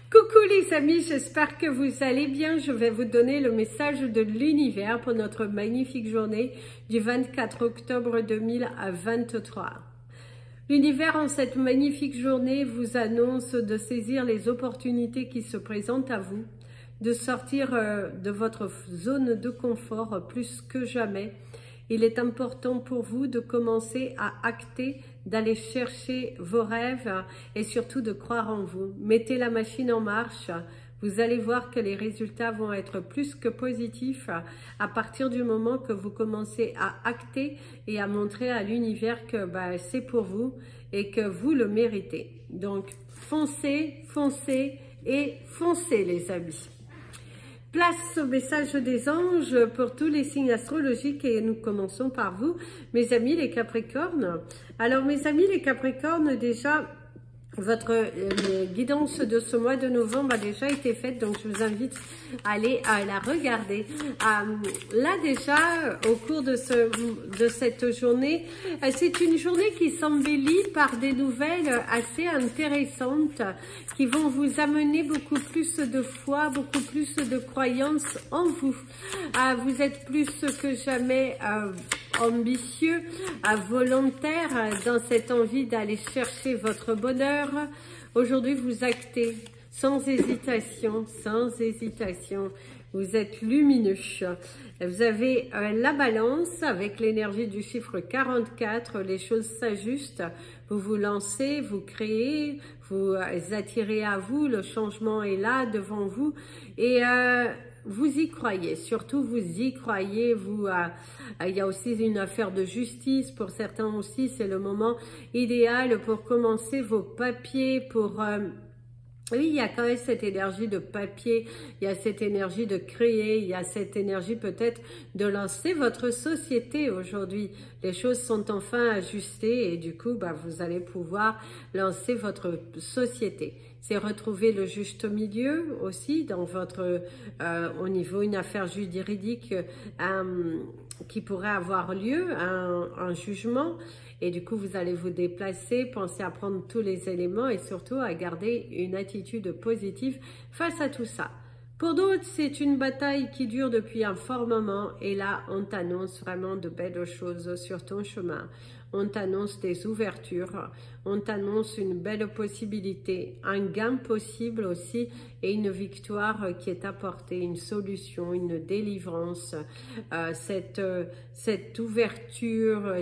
Coucou les amis, j'espère que vous allez bien. Je vais vous donner le message de l'univers pour notre magnifique journée du 24 octobre 2023. L'univers en cette magnifique journée vous annonce de saisir les opportunités qui se présentent à vous, de sortir de votre zone de confort plus que jamais. Il est important pour vous de commencer à acter, d'aller chercher vos rêves et surtout de croire en vous. Mettez la machine en marche. Vous allez voir que les résultats vont être plus que positifs à partir du moment que vous commencez à acter et à montrer à l'univers que c'est pour vous et que vous le méritez. Donc, foncez, foncez et foncez les amis. Place au message des anges pour tous les signes astrologiques et nous commençons par vous, mes amis les Capricornes. Alors mes amis les Capricornes, déjà votre guidance de ce mois de novembre a déjà été faite, donc je vous invite à aller la regarder. Là déjà, au cours de cette journée, c'est une journée qui s'embellit par des nouvelles assez intéressantes qui vont vous amener beaucoup plus de foi, beaucoup plus de croyance en vous. Vous êtes plus que jamais ambitieux, volontaire dans cette envie d'aller chercher votre bonheur. Aujourd'hui, vous actez sans hésitation, sans hésitation. Vous êtes lumineux. Vous avez la balance avec l'énergie du chiffre 44. Les choses s'ajustent. Vous vous lancez, vous créez, vous attirez à vous. Le changement est là devant vous. Et vous y croyez, surtout vous y croyez, il y a aussi une affaire de justice, pour certains aussi c'est le moment idéal pour commencer vos papiers, oui, il y a quand même cette énergie de papier, il y a cette énergie de créer, il y a cette énergie peut-être de lancer votre société aujourd'hui. Les choses sont enfin ajustées et du coup, vous allez pouvoir lancer votre société. C'est retrouver le juste milieu aussi dans votre, au niveau une affaire juridique qui pourrait avoir lieu, un jugement. Et du coup, vous allez vous déplacer, pensez à prendre tous les éléments et surtout à garder une attitude positive face à tout ça. Pour d'autres, c'est une bataille qui dure depuis un fort moment et là, on t'annonce vraiment de belles choses sur ton chemin. On t'annonce des ouvertures, on t'annonce une belle possibilité, un gain possible aussi et une victoire qui est apportée, une solution, une délivrance, cette ouverture,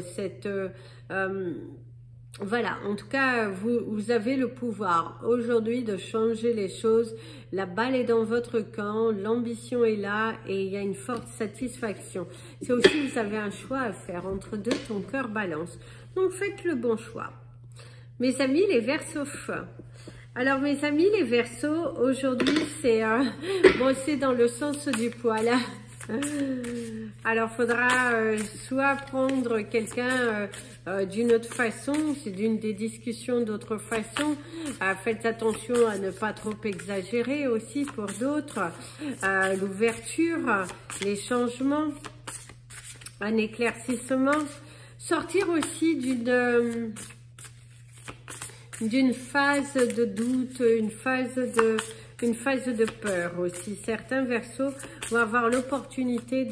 voilà, en tout cas, vous avez le pouvoir aujourd'hui de changer les choses. La balle est dans votre camp, l'ambition est là et il y a une forte satisfaction. C'est aussi, vous avez un choix à faire entre deux, ton cœur balance. Donc, faites le bon choix. Mes amis, les Verseaux. Alors, mes amis, les Verseaux, aujourd'hui, c'est c'est dans le sens du poil. Alors, faudra soit prendre quelqu'un d'une autre façon, c'est d'une des discussions d'autre façon. Faites attention à ne pas trop exagérer aussi pour d'autres. L'ouverture, les changements, un éclaircissement. Sortir aussi d'une phase de doute, une phase de peur aussi. Certains Verseaux vont avoir l'opportunité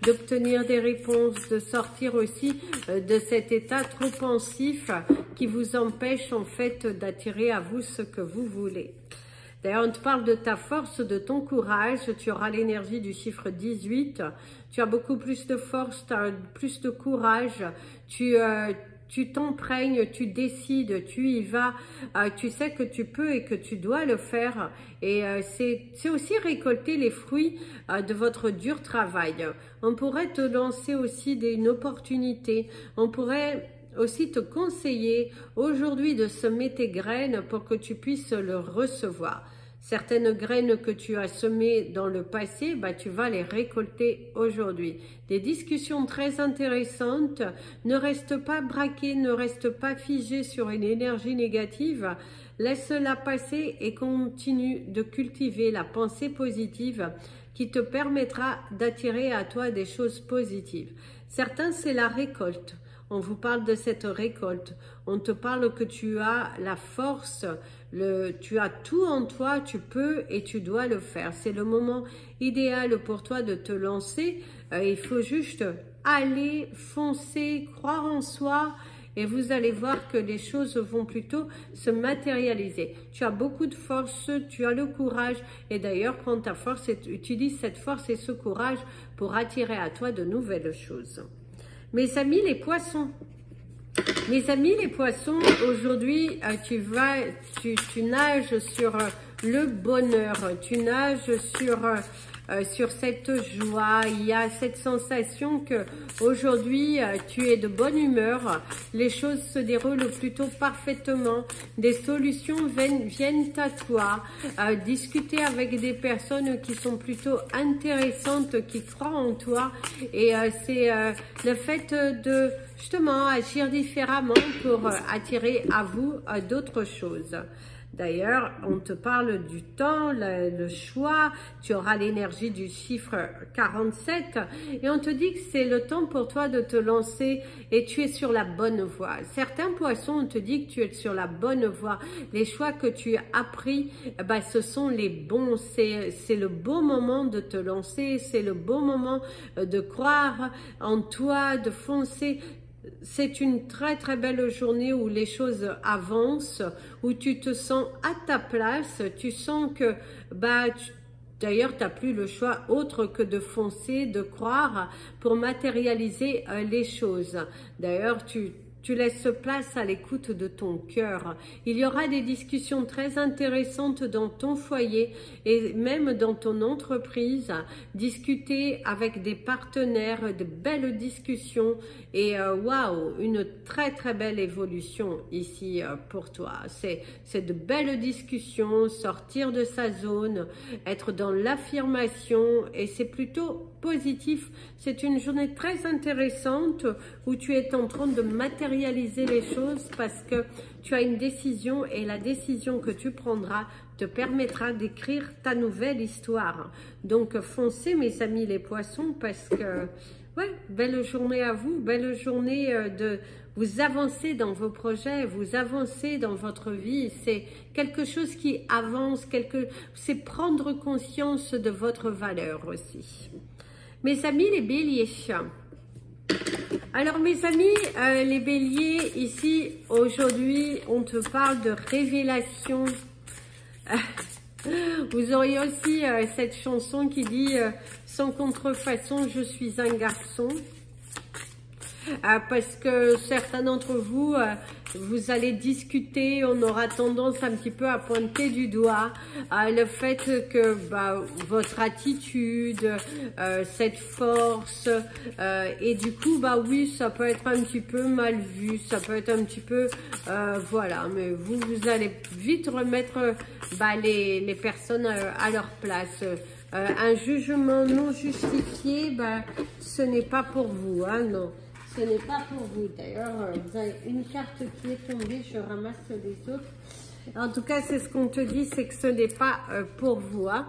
d'obtenir des réponses, de sortir aussi de cet état trop pensif qui vous empêche en fait d'attirer à vous ce que vous voulez. D'ailleurs, on te parle de ta force, de ton courage. Tu auras l'énergie du chiffre 18. Tu as beaucoup plus de force, tu as plus de courage. Tu t'emprègnes, tu décides, tu y vas, tu sais que tu peux et que tu dois le faire. Et c'est aussi récolter les fruits de votre dur travail. On pourrait te lancer aussi une opportunité. On pourrait aussi te conseiller aujourd'hui de semer tes graines pour que tu puisses le recevoir. Certaines graines que tu as semées dans le passé, tu vas les récolter aujourd'hui. Des discussions très intéressantes. Ne reste pas braqué, ne reste pas figé sur une énergie négative. Laisse-la passer et continue de cultiver la pensée positive qui te permettra d'attirer à toi des choses positives. Certains, c'est la récolte. On vous parle de cette récolte. On te parle que tu as la force, tu as tout en toi, tu peux et tu dois le faire. C'est le moment idéal pour toi de te lancer. Il faut juste aller, foncer, croire en soi et vous allez voir que les choses vont plutôt se matérialiser. Tu as beaucoup de force, tu as le courage et d'ailleurs prends ta force et utilise cette force et ce courage pour attirer à toi de nouvelles choses. Mes amis les poissons. Mes amis les poissons, aujourd'hui tu nages sur le bonheur, tu nages sur cette joie. Il y a cette sensation que aujourd'hui tu es de bonne humeur, les choses se déroulent plutôt parfaitement, des solutions viennent à toi, discuter avec des personnes qui sont plutôt intéressantes, qui croient en toi et c'est le fait de justement agir différemment pour attirer à vous d'autres choses. D'ailleurs, on te parle du temps, le choix, tu auras l'énergie du chiffre 47 et on te dit que c'est le temps pour toi de te lancer et tu es sur la bonne voie. Certains poissons, on te dit que tu es sur la bonne voie. Les choix que tu as pris, ce sont les bons. C'est le bon moment de te lancer, c'est le bon moment de croire en toi, de foncer. C'est une très très belle journée où les choses avancent, où tu te sens à ta place, tu sens que d'ailleurs tu n'as plus le choix autre que de foncer, de croire pour matérialiser les choses. D'ailleurs tu laisses place à l'écoute de ton cœur. Il y aura des discussions très intéressantes dans ton foyer et même dans ton entreprise. Discuter avec des partenaires, de belles discussions et waouh, une très très belle évolution ici pour toi. C'est de belles discussions, sortir de sa zone, être dans l'affirmation et c'est plutôt positif. C'est une journée très intéressante où tu es en train de matérialiser les choses parce que tu as une décision et la décision que tu prendras te permettra d'écrire ta nouvelle histoire. Donc foncez mes amis les poissons parce que ouais, belle journée à vous, belle journée de vous avancer dans vos projets, vous avancez dans votre vie, c'est quelque chose qui avance, c'est prendre conscience de votre valeur aussi. Mes amis les béliers. Alors mes amis les béliers, ici aujourd'hui on te parle de révélation. Vous auriez aussi cette chanson qui dit sans contrefaçon je suis un garçon. Parce que certains d'entre vous, vous allez discuter, on aura tendance un petit peu à pointer du doigt le fait que votre attitude, cette force, et du coup, oui, ça peut être un petit peu mal vu, ça peut être un petit peu, voilà, mais vous allez vite remettre les personnes à leur place. Un jugement non justifié, ce n'est pas pour vous, hein, non. Ce n'est pas pour vous. D'ailleurs, vous avez une carte qui est tombée, je ramasse les autres. En tout cas, c'est ce qu'on te dit, c'est que ce n'est pas pour vous. Hein.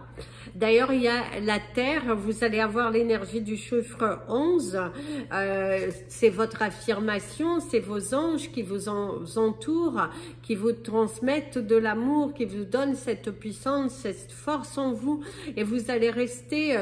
D'ailleurs, il y a la Terre, vous allez avoir l'énergie du chiffre 11. C'est votre affirmation, c'est vos anges qui vous entourent, qui vous transmettent de l'amour, qui vous donnent cette puissance, cette force en vous. Et vous allez rester...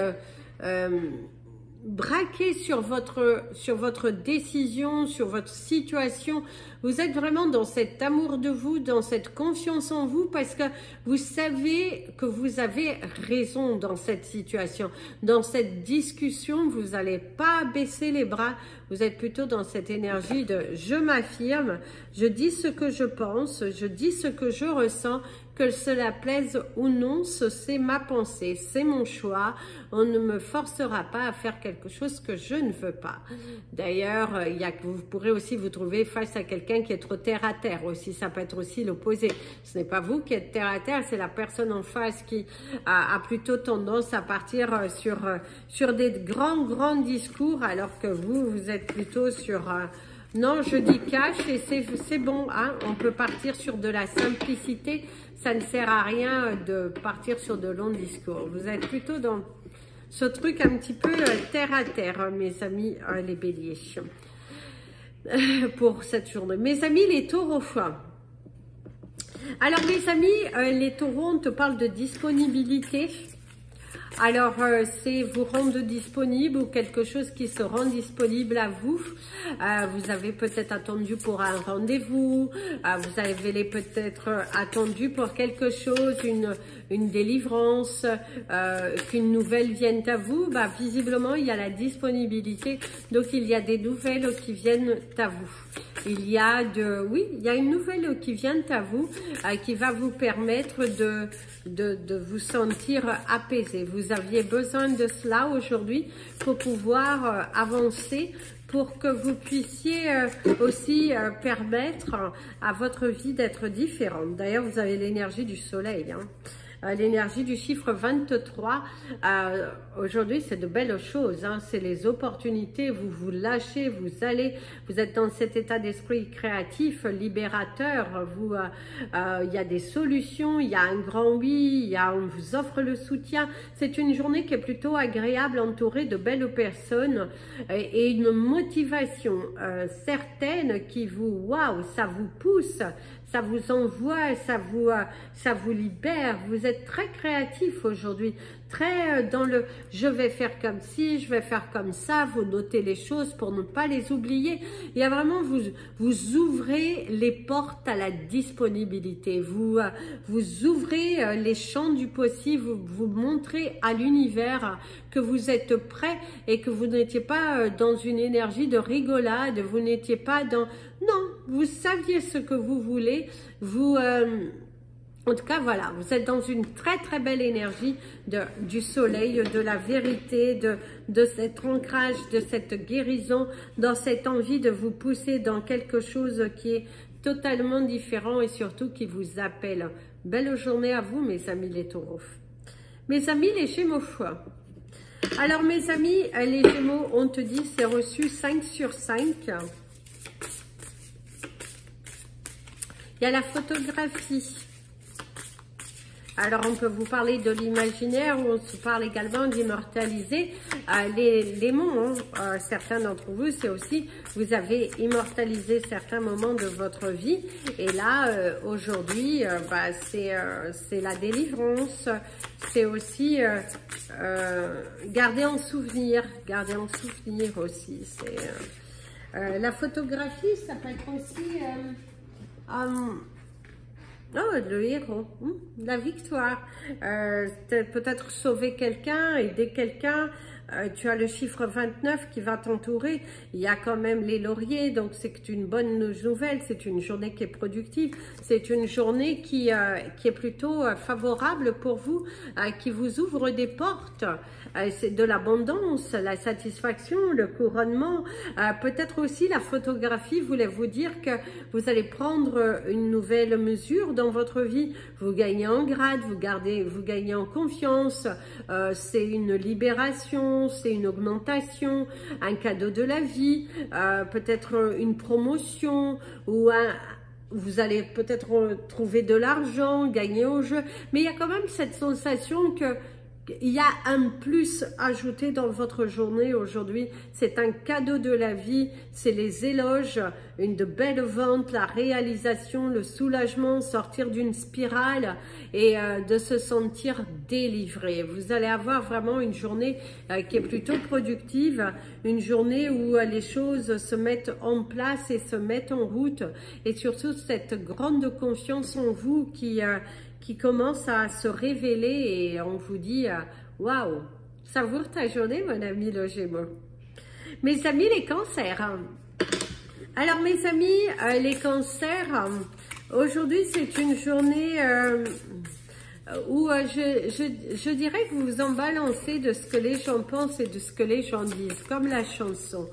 braqué sur votre décision, sur votre situation. Vous êtes vraiment dans cet amour de vous, dans cette confiance en vous, parce que vous savez que vous avez raison dans cette situation. Dans cette discussion, vous n'allez pas baisser les bras. Vous êtes plutôt dans cette énergie de « je m'affirme, je dis ce que je pense, je dis ce que je ressens ». Que cela plaise ou non, c'est ma pensée, c'est mon choix. On ne me forcera pas à faire quelque chose que je ne veux pas. D'ailleurs, vous pourrez aussi vous trouver face à quelqu'un qui est trop terre à terre aussi. Ça peut être aussi l'opposé. Ce n'est pas vous qui êtes terre à terre, c'est la personne en face qui a plutôt tendance à partir sur des grands discours, alors que vous êtes plutôt sur... non, je dis cash et c'est bon, hein. On peut partir sur de la simplicité. Ça ne sert à rien de partir sur de longs discours. Vous êtes plutôt dans ce truc un petit peu terre à terre, mes amis les béliers, pour cette journée. Mes amis les taureaux. Alors mes amis, les taureaux, on te parle de disponibilité. Alors, c'est vous rendre disponible ou quelque chose qui se rend disponible à vous. Vous avez peut-être attendu pour un rendez-vous, vous avez peut-être attendu pour quelque chose, une délivrance, qu'une nouvelle vienne à vous. Bah, visiblement, il y a la disponibilité, donc il y a des nouvelles qui viennent à vous. Il y a il y a une nouvelle qui vient à vous, qui va vous permettre de vous sentir apaisé. Vous aviez besoin de cela aujourd'hui pour pouvoir avancer, pour que vous puissiez aussi permettre à votre vie d'être différente. D'ailleurs, vous avez l'énergie du soleil, hein. L'énergie du chiffre 23, aujourd'hui c'est de belles choses, hein, c'est les opportunités, vous vous lâchez, vous êtes dans cet état d'esprit créatif, libérateur, il y a des solutions, il y a un grand oui, on vous offre le soutien. C'est une journée qui est plutôt agréable, entourée de belles personnes et une motivation certaine qui vous, waouh, ça vous pousse, ça vous envoie, ça vous libère. Vous êtes très créatif aujourd'hui, très dans le je vais faire comme ci, je vais faire comme ça. Vous notez les choses pour ne pas les oublier. Il y a vraiment, vous ouvrez les portes à la disponibilité. Vous ouvrez les champs du possible. Vous montrez à l'univers que vous êtes prêt et que vous n'étiez pas dans une énergie de rigolade. Vous n'étiez pas dans... Non, vous saviez ce que vous voulez. En tout cas, voilà, vous êtes dans une très très belle énergie du soleil, de la vérité, de cet ancrage, de cette guérison, dans cette envie de vous pousser dans quelque chose qui est totalement différent et surtout qui vous appelle. Belle journée à vous, mes amis les taureaux. Mes amis les gémeaux. Alors, mes amis, les gémeaux, on te dit, c'est reçu 5 sur 5. Il y a la photographie. Alors, on peut vous parler de l'imaginaire, ou on se parle également d'immortaliser les mots. Hein. Certains d'entre vous, c'est aussi, vous avez immortalisé certains moments de votre vie. Et là, aujourd'hui, c'est la délivrance. C'est aussi garder en souvenir aussi. La photographie, ça peut être aussi... oh, le héros, la victoire, peut-être sauver quelqu'un, aider quelqu'un, tu as le chiffre 29 qui va t'entourer, il y a quand même les lauriers, donc c'est une bonne nouvelle, c'est une journée qui est productive, c'est une journée qui est plutôt favorable pour vous, qui vous ouvre des portes, c'est de l'abondance, la satisfaction, le couronnement, peut-être aussi la photographie voulait vous dire que vous allez prendre une nouvelle mesure dans votre vie, vous gagnez en grade, vous gagnez en confiance, c'est une libération, c'est une augmentation, un cadeau de la vie, peut-être une promotion ou vous allez peut-être trouver de l'argent, gagner au jeu, mais il y a quand même cette sensation que il y a un plus ajouté dans votre journée aujourd'hui, c'est un cadeau de la vie, c'est les éloges, une de belles ventes, la réalisation, le soulagement, sortir d'une spirale et de se sentir délivré. Vous allez avoir vraiment une journée qui est plutôt productive, une journée où les choses se mettent en place et se mettent en route et surtout cette grande confiance en vous qui commence à se révéler et on vous dit waouh, savoure ta journée mon ami le Gémeaux. Mes amis les cancers, alors mes amis les cancers, aujourd'hui c'est une journée où je dirais que vous vous en balancez de ce que les gens pensent et de ce que les gens disent, comme la chanson.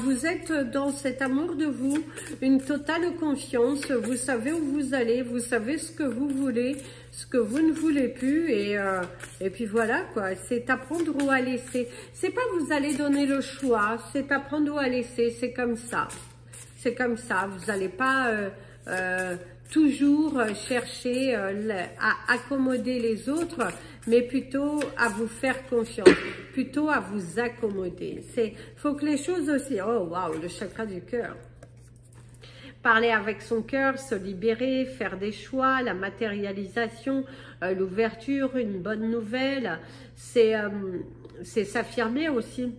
Vous êtes dans cet amour de vous, une totale confiance, vous savez où vous allez, vous savez ce que vous voulez, ce que vous ne voulez plus et puis voilà quoi, c'est apprendre ou à laisser. C'est pas vous allez donner le choix, c'est apprendre ou à laisser, c'est comme ça. C'est comme ça, vous n'allez pas toujours chercher à accommoder les autres, mais plutôt à vous faire confiance, plutôt à vous accommoder. Faut que les choses aussi... Oh, waouh, le chakra du cœur. Parler avec son cœur, se libérer, faire des choix, la matérialisation, l'ouverture, une bonne nouvelle, c'est s'affirmer aussi.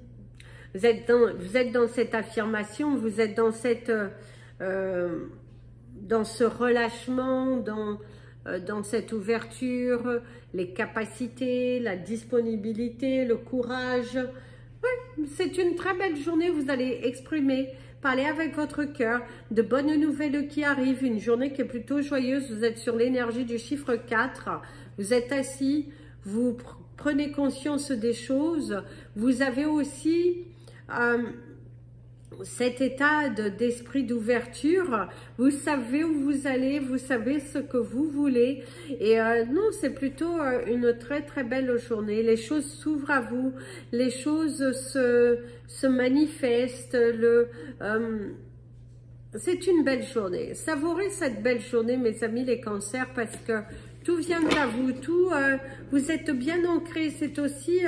Vous êtes dans cette affirmation, vous êtes dans ce relâchement, dans cette ouverture, les capacités, la disponibilité, le courage. Ouais, c'est une très belle journée, vous allez exprimer, parler avec votre cœur, de bonnes nouvelles qui arrivent, une journée qui est plutôt joyeuse, vous êtes sur l'énergie du chiffre 4, vous êtes assis, vous prenez conscience des choses, vous avez aussi cet état d'esprit d'ouverture, vous savez où vous allez, vous savez ce que vous voulez, et non, c'est plutôt une très très belle journée, les choses s'ouvrent à vous, les choses se manifestent, c'est une belle journée, savourez cette belle journée mes amis les cancers, parce que tout vient à vous, vous êtes bien ancrés, c'est aussi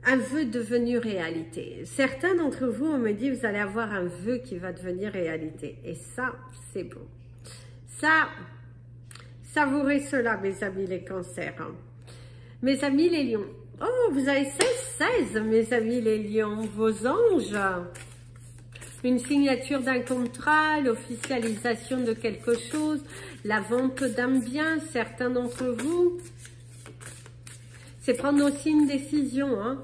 un vœu devenu réalité. Certains d'entre vous, on me dit, vous allez avoir un vœu qui va devenir réalité. Et ça, c'est beau. Ça, savourez cela, mes amis les cancers. Mes amis les lions. Oh, vous avez 16, mes amis les lions, vos anges. Une signature d'un contrat, l'officialisation de quelque chose, la vente d'un bien, certains d'entre vous. C'est prendre aussi une décision. Hein.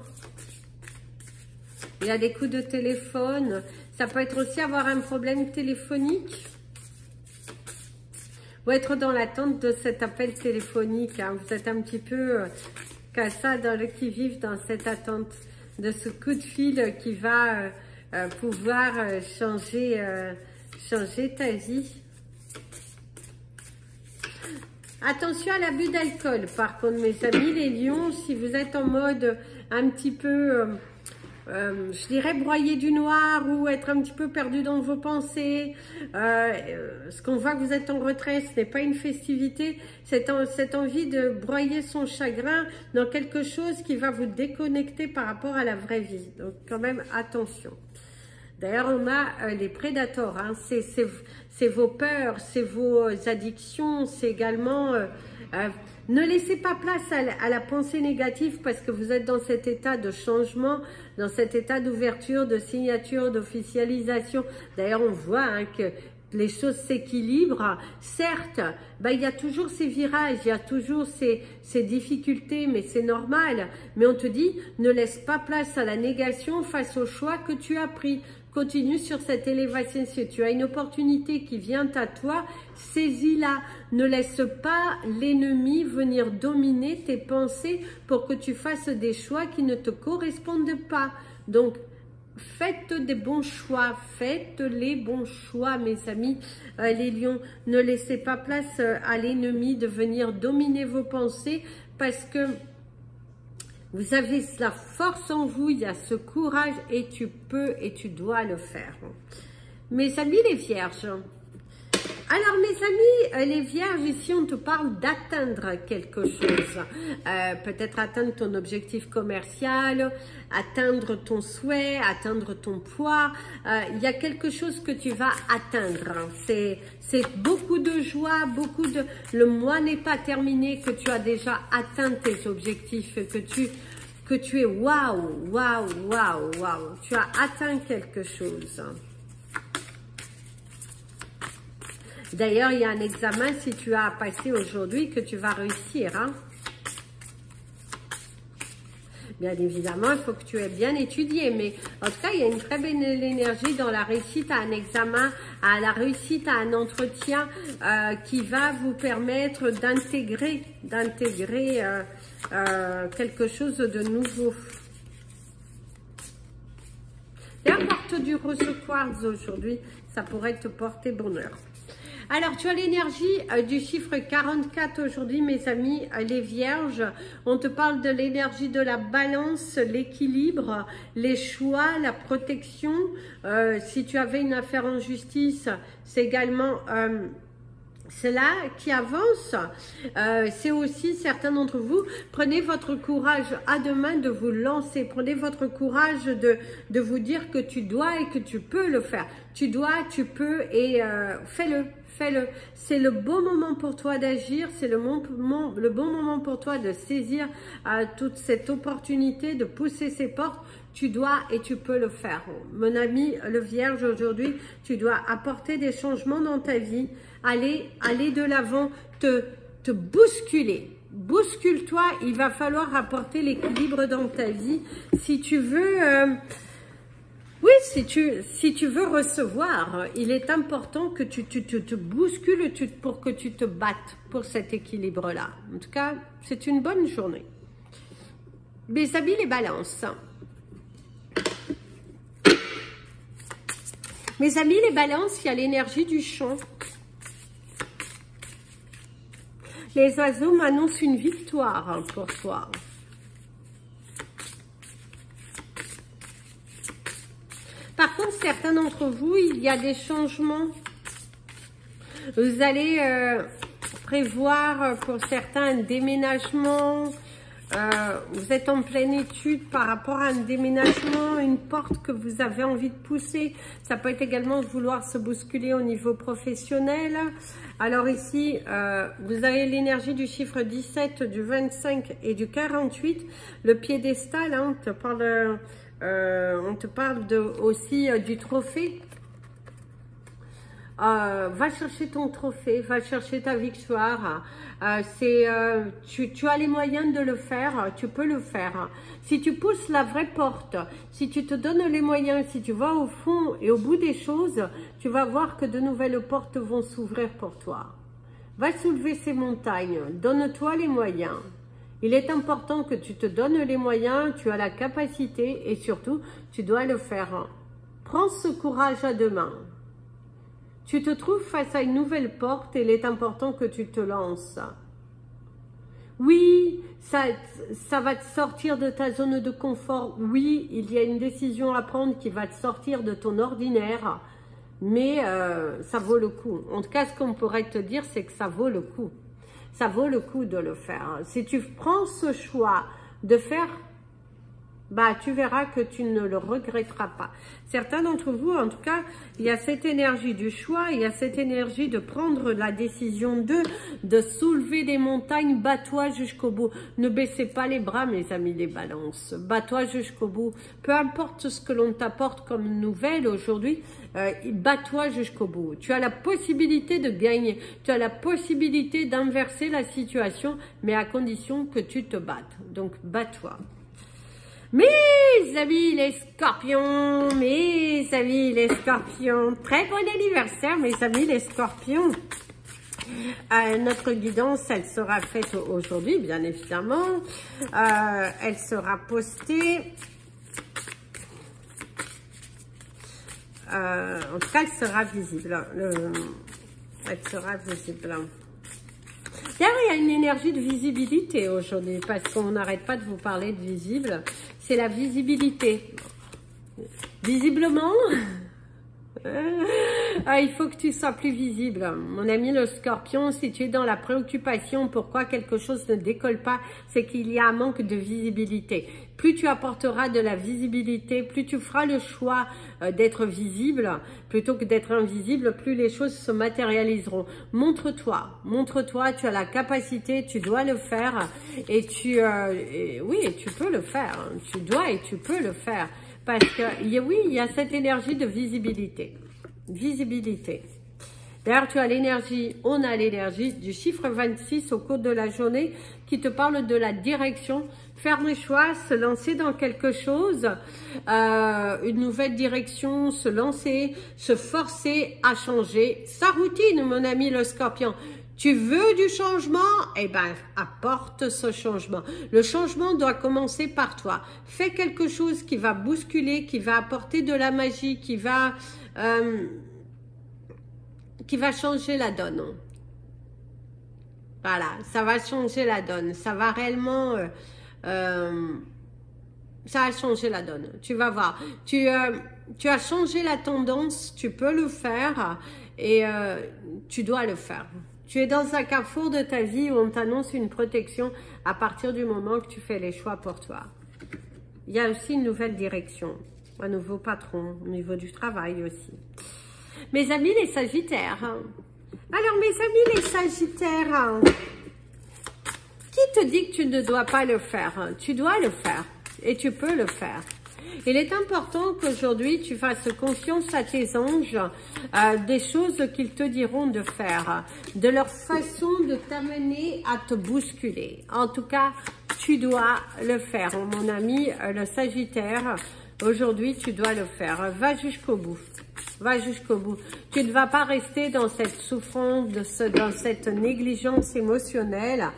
Il y a des coups de téléphone. Ça peut être aussi avoir un problème téléphonique. Ou être dans l'attente de cet appel téléphonique. Hein. Vous êtes un petit peu comme ça qui vivent dans cette attente de ce coup de fil qui va pouvoir changer ta vie. Attention à l'abus d'alcool, par contre, mes amis les lions, si vous êtes en mode un petit peu, je dirais broyer du noir ou être un petit peu perdu dans vos pensées, ce qu'on voit que vous êtes en retrait, ce n'est pas une festivité, cette envie de broyer son chagrin dans quelque chose qui va vous déconnecter par rapport à la vraie vie. Donc quand même, attention. D'ailleurs, on a les prédateurs, hein. C'est vos peurs, c'est vos addictions, c'est également... ne laissez pas place à la pensée négative parce que vous êtes dans cet état de changement, dans cet état d'ouverture, de signature, d'officialisation. D'ailleurs, on voit hein, que les choses s'équilibrent. Certes, ben, il y a toujours ces virages, il y a toujours ces difficultés, mais c'est normal. Mais on te dit, ne laisse pas place à la négation face au choix que tu as pris. Continue sur cette élévation. Si tu as une opportunité qui vient à toi, saisis-la. Ne laisse pas l'ennemi venir dominer tes pensées pour que tu fasses des choix qui ne te correspondent pas. Donc, faites des bons choix, faites les bons choix, mes amis, les lions. Ne laissez pas place à l'ennemi de venir dominer vos pensées parce que vous avez la force en vous, il y a ce courage et tu peux et tu dois le faire. Mes amis les vierges, alors mes amis les vierges, ici on te parle d'atteindre quelque chose, peut-être atteindre ton objectif commercial, atteindre ton souhait, atteindre ton poids, il y a quelque chose que tu vas atteindre, c'est beaucoup de joie, le mois n'est pas terminé, que tu as déjà atteint tes objectifs, que tu es waouh, tu as atteint quelque chose. D'ailleurs, il y a un examen, si tu as à passer aujourd'hui, que tu vas réussir. Hein. Bien évidemment, il faut que tu aies bien étudié. Mais en tout cas, il y a une très belle énergie dans la réussite à un examen, à la réussite à un entretien qui va vous permettre d'intégrer quelque chose de nouveau. Et apporte du rose quartz aujourd'hui, ça pourrait te porter bonheur. Alors, tu as l'énergie du chiffre 44 aujourd'hui, mes amis, les vierges. On te parle de l'énergie de la balance, l'équilibre, les choix, la protection. Si tu avais une affaire en justice, c'est également cela qui avance, c'est aussi certains d'entre vous, prenez votre courage à deux mains de vous lancer, prenez votre courage de vous dire que tu dois et que tu peux le faire, tu dois, tu peux et fais-le. Fais-le. C'est le bon moment pour toi d'agir, c'est le bon moment pour toi de saisir toute cette opportunité, de pousser ces portes. Tu dois et tu peux le faire. Mon ami le Vierge, aujourd'hui, tu dois apporter des changements dans ta vie, aller de l'avant, te bousculer. Bouscule-toi, il va falloir apporter l'équilibre dans ta vie. Si tu veux... oui, si tu veux recevoir, il est important que tu te bouscules pour que tu te battes pour cet équilibre-là. En tout cas, c'est une bonne journée. Mes amis les balances. Mes amis les balances, il y a l'énergie du chant. Les oiseaux m'annoncent une victoire pour toi. Par contre, certains d'entre vous, il y a des changements. Vous allez prévoir pour certains un déménagement. Vous êtes en pleine étude par rapport à un déménagement, une porte que vous avez envie de pousser. Ça peut être également vouloir se bousculer au niveau professionnel. Alors ici, vous avez l'énergie du chiffre 17, du 25 et du 48. Le piédestal, hein, on te parle aussi du trophée. Va chercher ton trophée, va chercher ta victoire. Tu as les moyens de le faire, tu peux le faire. Si tu pousses la vraie porte, si tu te donnes les moyens, si tu vas au fond et au bout des choses, tu vas voir que de nouvelles portes vont s'ouvrir pour toi. Va soulever ces montagnes, donne-toi les moyens. Il est important que tu te donnes les moyens, tu as la capacité et surtout, tu dois le faire. Prends ce courage à deux mains. Tu te trouves face à une nouvelle porte et il est important que tu te lances. Oui, ça va te sortir de ta zone de confort. Oui, il y a une décision à prendre qui va te sortir de ton ordinaire. Mais ça vaut le coup. En tout cas, ce qu'on pourrait te dire, c'est que ça vaut le coup. Ça vaut le coup de le faire. Si tu prends ce choix de faire, bah, tu verras que tu ne le regretteras pas. Certains d'entre vous, en tout cas, il y a cette énergie du choix, il y a cette énergie de prendre la décision de soulever des montagnes. Bats-toi jusqu'au bout. Ne baissez pas les bras, mes amis les balances. Bats-toi jusqu'au bout. Peu importe ce que l'on t'apporte comme nouvelle aujourd'hui, bats-toi jusqu'au bout. Tu as la possibilité de gagner. Tu as la possibilité d'inverser la situation, mais à condition que tu te battes. Donc, bats-toi. Mes amis les scorpions, très bon anniversaire mes amis les scorpions. Notre guidance, elle sera faite aujourd'hui, bien évidemment. Elle sera postée. En tout cas, elle sera visible. Elle sera visible. D'ailleurs, il y a une énergie de visibilité aujourd'hui, parce qu'on n'arrête pas de vous parler de visible. C'est la visibilité. Visiblement, il faut que tu sois plus visible. Mon ami le scorpion, si tu es dans la préoccupation, pourquoi quelque chose ne décolle pas, c'est qu'il y a un manque de visibilité. Plus tu apporteras de la visibilité, plus tu feras le choix d'être visible, plutôt que d'être invisible, plus les choses se matérialiseront. Montre-toi, tu as la capacité, tu dois le faire, et oui, tu peux le faire, tu dois et tu peux le faire. Parce que, oui, il y a cette énergie de visibilité. Visibilité. D'ailleurs, on a l'énergie du chiffre 26 au cours de la journée qui te parle de la direction. Faire des choix, se lancer dans quelque chose, une nouvelle direction, se lancer, se forcer à changer sa routine, mon ami le scorpion. Tu veux du changement? Eh ben, apporte ce changement. Le changement doit commencer par toi. Fais quelque chose qui va bousculer, qui va apporter de la magie, qui va changer la donne. Voilà, ça va changer la donne. Ça va réellement... ça a changé la donne. Tu vas voir. Tu as changé la tendance. Tu peux le faire et tu dois le faire. Tu es dans un carrefour de ta vie où on t'annonce une protection à partir du moment que tu fais les choix pour toi. Il y a aussi une nouvelle direction, un nouveau patron au niveau du travail aussi. Mes amis les Sagittaires. Alors mes amis les Sagittaires, qui te dit que tu ne dois pas le faire? Tu dois le faire et tu peux le faire. Il est important qu'aujourd'hui tu fasses confiance à tes anges, des choses qu'ils te diront de faire, de leur façon de t'amener à te bousculer. En tout cas, tu dois le faire, mon ami le Sagittaire. Aujourd'hui, tu dois le faire. Va jusqu'au bout. Va jusqu'au bout. Tu ne vas pas rester dans cette souffrance, dans cette négligence émotionnelle.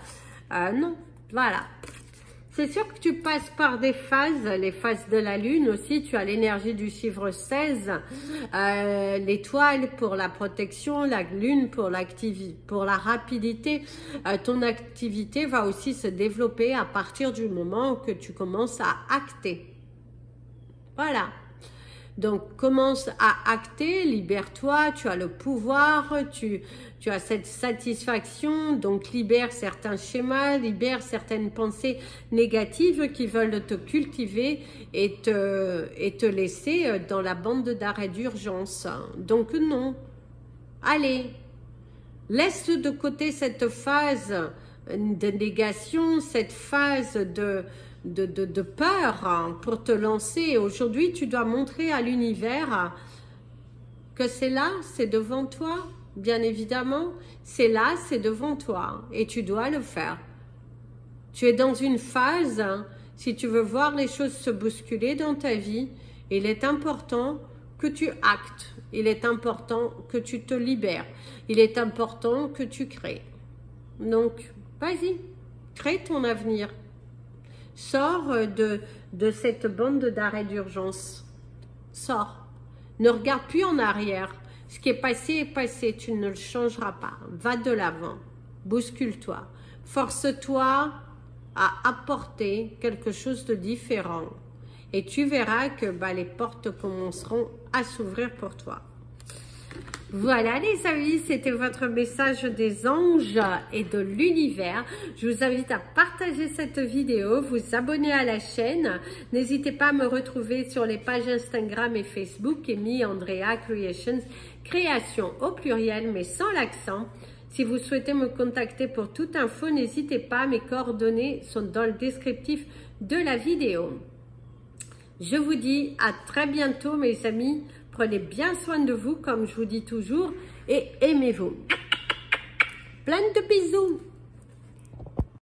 Non, voilà. C'est sûr que tu passes par des phases, les phases de la lune aussi. Tu as l'énergie du chiffre 16, l'étoile pour la protection, la lune pour l'activité, pour la rapidité. Ton activité va aussi se développer à partir du moment que tu commences à acter. Voilà. Donc, commence à acter, libère-toi, tu as le pouvoir, tu as cette satisfaction, donc libère certains schémas, libère certaines pensées négatives qui veulent te cultiver et te laisser dans la bande d'arrêt d'urgence. Donc non, allez, laisse de côté cette phase de négation, cette phase de peur pour te lancer. Aujourd'hui, tu dois montrer à l'univers que c'est là, c'est devant toi, bien évidemment. C'est là, c'est devant toi et tu dois le faire. Tu es dans une phase, si tu veux voir les choses se bousculer dans ta vie, il est important que tu actes, il est important que tu te libères, il est important que tu crées. Donc, vas-y, crée ton avenir. Sors de cette bande d'arrêt d'urgence. Sors. Ne regarde plus en arrière. Ce qui est passé. Tu ne le changeras pas. Va de l'avant. Bouscule-toi. Force-toi à apporter quelque chose de différent. Et tu verras que les portes commenceront à s'ouvrir pour toi. Voilà les amis, c'était votre message des anges et de l'univers. Je vous invite à partager cette vidéo, vous abonner à la chaîne. N'hésitez pas à me retrouver sur les pages Instagram et Facebook, Amy Andrea Creations, création au pluriel mais sans l'accent. Si vous souhaitez me contacter pour toute info, n'hésitez pas, mes coordonnées sont dans le descriptif de la vidéo. Je vous dis à très bientôt mes amis. Prenez bien soin de vous, comme je vous dis toujours, et aimez-vous. Plein de bisous.